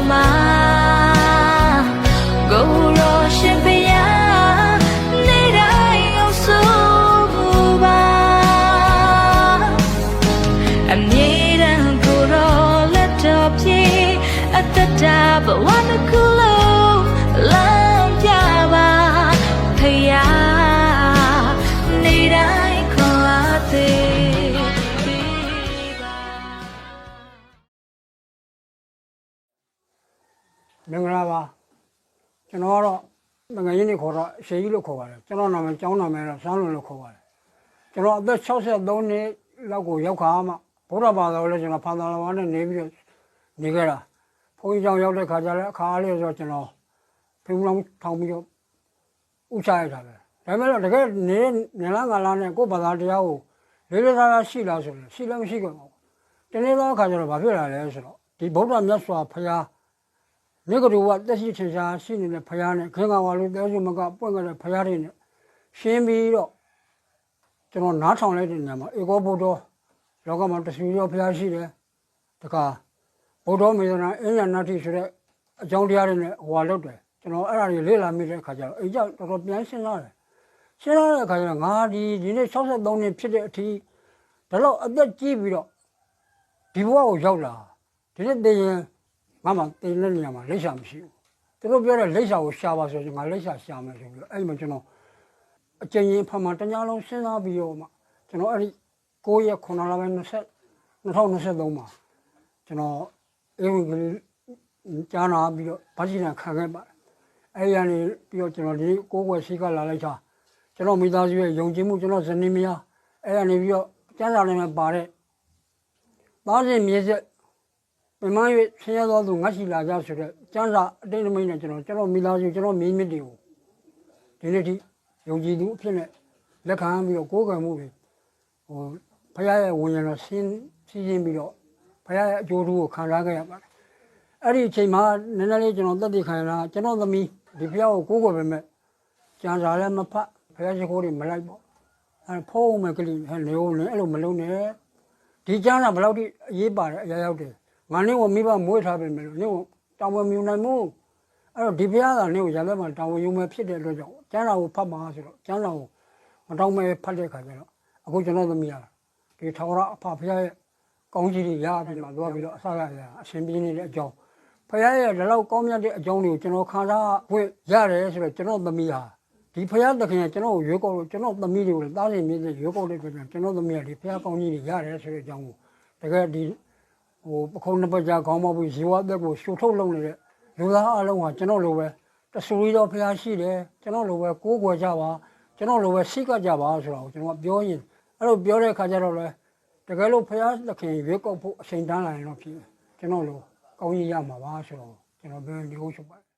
ma go ro shin pya nei dai au su ba a mye dan ko ro let to pye atata ba wan ku lo lam pya ba phaya nei dai ko ateမင်္ဂလာပါကျွန်တော်ကတော့ငငယ်ရင်းနေခေါ်တော့ရှေကြီးလို့ခေါ်ပါတယ်ကျွန်တော်နာမည်ကျောင်းနာမည်တော့စန်းလွန်လို့ခေါ်ပါတယ်ကျွန်တော်အသက်63နှစ်လောက်ကိုရောက်ခါမှဗုဒ္ဓဘာသာကိုလည်းကျွန်တော်ဖန်သာလဝါနဲ့နေပြီးတော့နေခဲ့တာဘုန်းကြီးကျောင်းရောက်တဲ့ခါကျလည်းအခါအားလေးဆိုတော့ကျွန်တော်ဖိမလောင်းထောင်ပြီးတော့ဥချရတာပဲဒါပေမဲ့တော့တကယ်နေလားငါလားနဲ့ကိုယ်ဘာသာတရားကိုလေးလေးစားစားရှိလားဆိုရင်ရှိလည်းမရှိကြဘူးတနေ့တော့အခါကျတော့ဘာဖြစ်လာလဲဆိုတော့ဒီဗုဒ္ဓမြတ်စွာဘုရားမြေကတော်ကတက်ရှိချင်ရှားရှိနေတဲ့ဖယားနဲ့ခင်ကောင်ဝါလူတဲစုမကပွင့်ကြတဲ့ဖယားတွေနဲ့ရှင်းပြီးတော့ကျွန်တော်နားထောင်လိုက်တဲ့နေရာမှာဧကောဗုဒ္ဓလောကမှာတဆူရောဖယားရှိတယ်တခါဗုဒ္ဓမေတ္တာအင်းရဏတိဆိုတဲ့အကြောင်းတရားတွေနဲ့ဟွာလုပ်တယ်ကျွန်တော်အဲ့ဒါတွေလေ့လာမိတဲ့အခါကျတော့အိမ်ကြောက်တော်တော်ပြန်ရှင်းလာတယ်ရှင်းလာတဲ့အခါကျတော့ငါဒီနေ့63နှစ်ဖြစ်တဲ့အထိဒါတော့အသက်ကြီးပြီးတော့ဒီဘဝကိုရောက်လာဒီနေ့တည်ရင်ငါမှတင်တဲ့နေရာမှာလိပ်စာမရှိဘူးသူတို့ပြောတဲ့လိပ်စာကိုရှာပါဆိုရင်ငါလိပ်စာရှာမယ်ဆိုပြီးတော့အဲ့မှာကျွန်တော်အကျဉ်းရင်ဖတ်မှတညာလုံးစဉ်းစားပြီးတော့မှကျွန်တော်အဲ့ဒီ9ရက်9လပိုင်း2023မှာကျွန်တော်အေဝံဂေလိကြားနာပြီးတော့ဗာဂျီနာခံခဲ့ပါတယ်အဲ့ရနေပြီးတော့ကျွန်တော်ဒီ9ွယ်ရှိကလာလိုက်တာကျွန်တော်မိသားစုရဲ့ယုံကြည်မှုကျွန်တော်ဇနီးမယားအဲ့ရနေပြီးတော့ကျမ်းစာထဲမှာပါတဲ့သားစဉ်မြေဆက်မမရွေးဆင်းရဲသောသူငတ်ရှိလာကြဆိုတဲ့ကျမ်းစာအတိတ်အမိန့်နဲ့ကျွန်တော်မိသားစုကျွန်တော်မင်းမြစ်တွေကိုဒီနေ့ထိယုံကြည်သူအဖြစ်နဲ့လက်ခံပြီးတော့ကိုးကွယ်မှုတွေဖခင်ရဲ့ဝိညာဉ်တော်ဆင်းပြီးတော့ဖခင်ရဲ့အကျိုးတူကိုခံစားခဲ့ရပါတယ်အဲ့ဒီအချိန်မှာနည်းနည်းလေးကျွန်တော်သက်သေခံရတာကျွန်တော်သမီးဒီဖခင်ကိုကိုးကွယ်ပေမဲ့ကျမ်းစာလည်းမဖတ်ဖခင်ရှိခိုးတွေမလိုက်ပေါ့အဲ့ဖုံးမဲ့ကလေးနေဦးနေအဲ့လိုမလုံးနဲ့ဒီကျမ်းစာဘယ်လောက်ထိအရေးပါတယ်အရာရောက်တယ်ငါနဲ့ကိုမိဘမွေးထားပြီမယ်လို့နေကိုတောင်းဝမြူနိုင်မှုအဲ့တော့ဒီဘုရားကနေကိုရလက်မှာတောင်းဝယူမဲ့ဖြစ်တဲ့အတွက်ကြောင့်ကျမ်းစာကိုဖတ်ပါဆိုတော့ကျမ်းစာကိုမတောင်းမဲ့ဖတ်တဲ့ခါကျတော့အခုကျွန်တော်သမီးရဒီထာဝရအဖဘုရားရဲ့ကောင်းကြီးတွေရပြီးတော့သွားပြီးတော့အစရအရှင်ပြင်းနေတဲ့အကြောင်းဘုရားရဲ့ဒီလောက်ကောင်းမြတ်တဲ့အကြောင်းတွေကိုကျွန်တော်ခံစားခွင့်ရတယ်ဆိုတော့ကျွန်တော်သမီးဟာဒီဘုရားသခင်ကကျွန်တော်ကိုရွေးကောက်လို့ကျွန်တော်သမီးတွေကိုတားရင်မြင့်တဲ့ရွေးကောက်တဲ့အတွက်ကျွန်တော်သမီးကဒီဘုရားကောင်းကြီးတွေရတယ်ဆိုတဲ့အကြောင်းကိုတကယ်ဒီပခုံးနှစ်ပတ်ကြာခေါင်းပေါက်ပြီးဇီဝအသက်ကိုရှုထုတ်လုပ်နေတဲ့လူသားအလုံးဟာကျွန်တော်လိုပဲတဆူရီတော်ဖျားရှိတယ်ကျွန်တော်လိုပဲကိုးကွယ်ကြပါကျွန်တော်လိုပဲစိတ်ကကြပါဆိုတာကိုကျွန်တော်ပြောရင်အဲ့လိုပြောတဲ့အခါကျတော့လေတကယ်လို့ဖျားသခင်ရွေးကောက်ဖို့အချိန်တန်းလာရင်တော့ဖြစ်ကျွန်တော်လိုကောင်းကြီးရမှာပါဆိုတော့ကျွန်တော်ပြောဒီလိုရှုပ်ပါတယ်